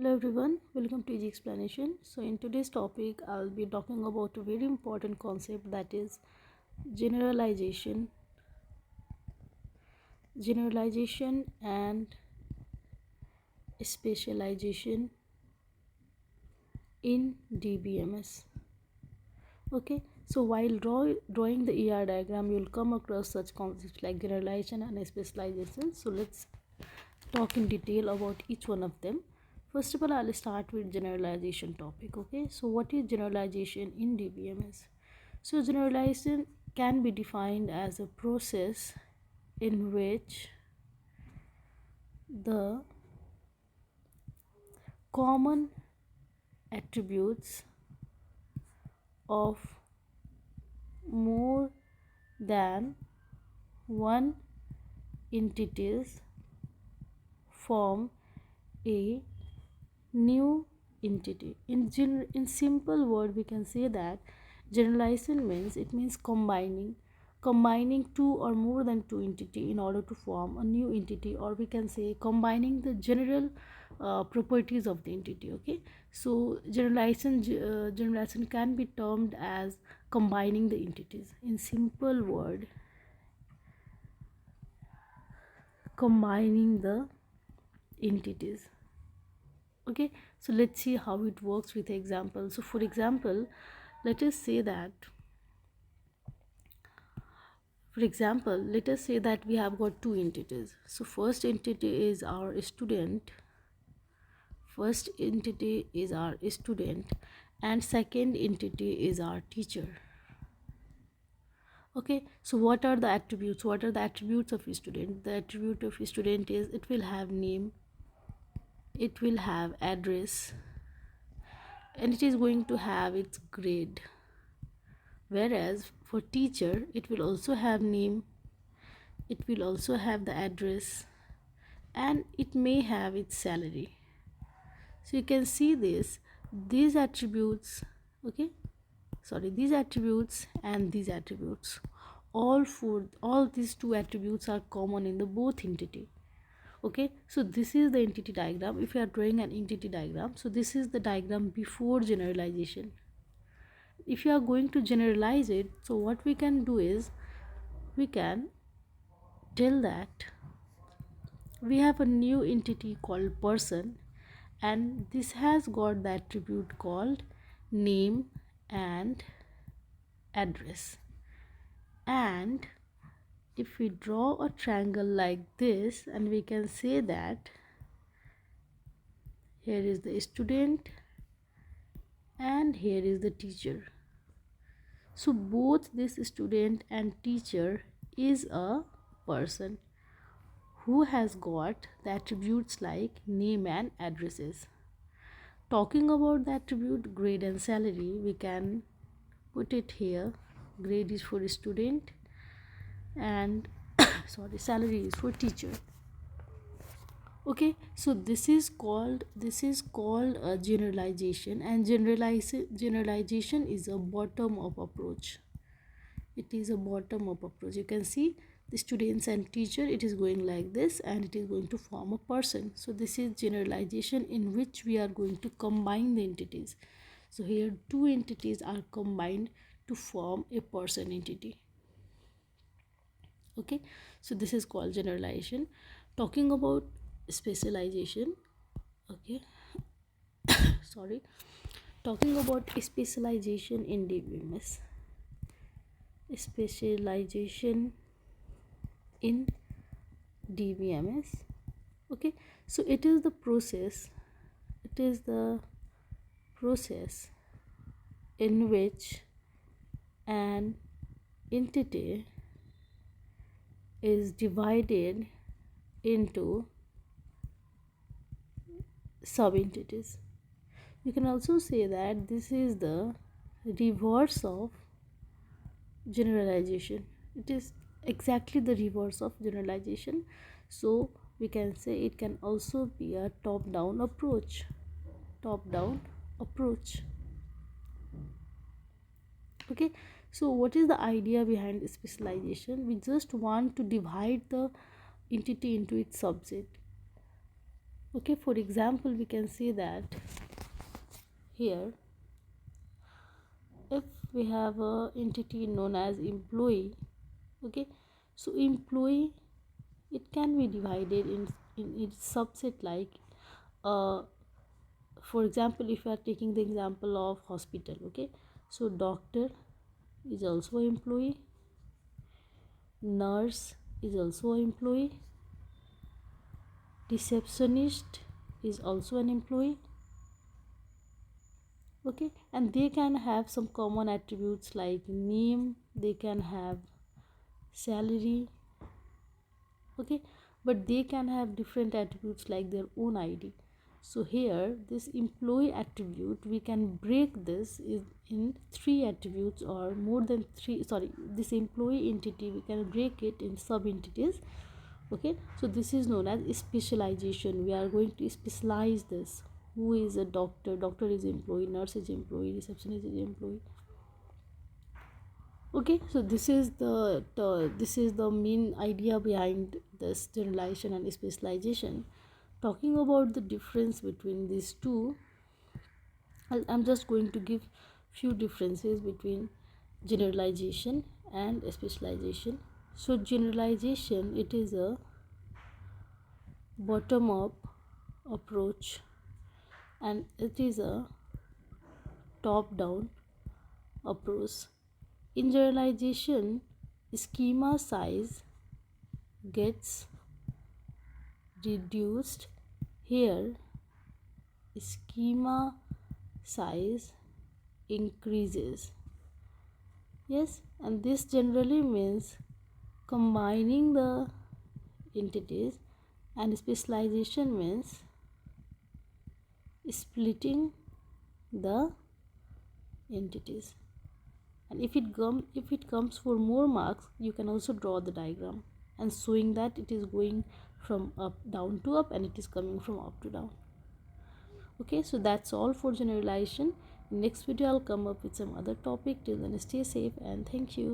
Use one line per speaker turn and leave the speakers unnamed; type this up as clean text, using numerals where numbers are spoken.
Hello everyone, welcome to Easy Explanation. So in today's topic, I'll be talking about a very important concept, that is generalization, and specialization in DBMS. Okay, so while drawing the ER diagram, you'll come across such concepts like generalization and specialization. So let's talk in detail about each one of them. First of all, I'll start with generalization topic. Okay, so what is generalization in DBMS? So generalization can be defined as a process in which the common attributes of more than one entities form a new entity. In simple word, we can say that generalization means combining two or more than two entity in order to form a new entity, or we can say combining the general properties of the entity. Okay, so generalization can be termed as combining the entities. In simple word, combining the entities. Okay, so let's see how it works with example. So for example, let us say that we have got two entities. So first entity is our student, and second entity is our teacher. Okay, so what are the attributes of a student? The attribute of a student is it will have name, it will have address, and it is going to have its grade. Whereas for teacher, it will also have name, it will also have the address, and it may have its salary. So you can see these attributes, these attributes and these attributes, all these two attributes are common in the both entity. Okay, so this is the entity diagram. If you are drawing an entity diagram, so this is the diagram before generalization. If you are going to generalize it, so what we can do is we can tell that we have a new entity called person, and this has got the attribute called name and address. And if we draw a triangle like this, and we can say that here is the student and here is the teacher. So both this student and teacher is a person who has got the attributes like name and addresses. Talking about the attribute grade and salary, we can put it here. Grade is for student and salary is for teacher. Okay, so this is called a generalization, and generalization is a bottom up approach. It is a bottom up approach. You can see the students and teacher, it is going like this, and it is going to form a person. So this is generalization in which we are going to combine the entities. So here two entities are combined to form a person entity. Okay, so this is called generalization. Talking about specialization, okay talking about specialization in DBMS. Specialization in DBMS. Okay, so it is the process in which an entity is divided into sub-entities. You can also say that this is the reverse of generalization. It is exactly the reverse of generalization. So we can say it can also be a top-down approach. Okay, so what is the idea behind specialization? We just want to divide the entity into its subset. Okay, for example, we can see that here, if we have a entity known as employee, okay, so employee, it can be divided in its subset, like uh, for example, if you are taking the example of hospital, okay, so doctor is also an employee, nurse is also an employee, receptionist is also an employee, okay, and they can have some common attributes like name, they can have salary, okay, but they can have different attributes like their own ID. So here this employee attribute, we can break this in three attributes or more than three, sorry, this employee entity we can break it in sub entities. Okay, so this is known as specialization. We are going to specialize this. Who is a doctor? Doctor is employee, nurse is employee, receptionist is employee. Okay, so this is the main idea behind this generalization and specialization. Talking about the difference between these two, I'm just going to give few differences between generalization and specialization. So generalization, it is a bottom up approach and it is a top down approach. In generalization, schema size gets reduced. Here schema size increases. Yes, and this generally means combining the entities, and specialization means splitting the entities. And if it comes for more marks, you can also draw the diagram and showing that it is going from up down to up and it is coming from up to down. Okay, so that's all for generalization. Next video I'll come up with some other topic. Till then, stay safe and thank you.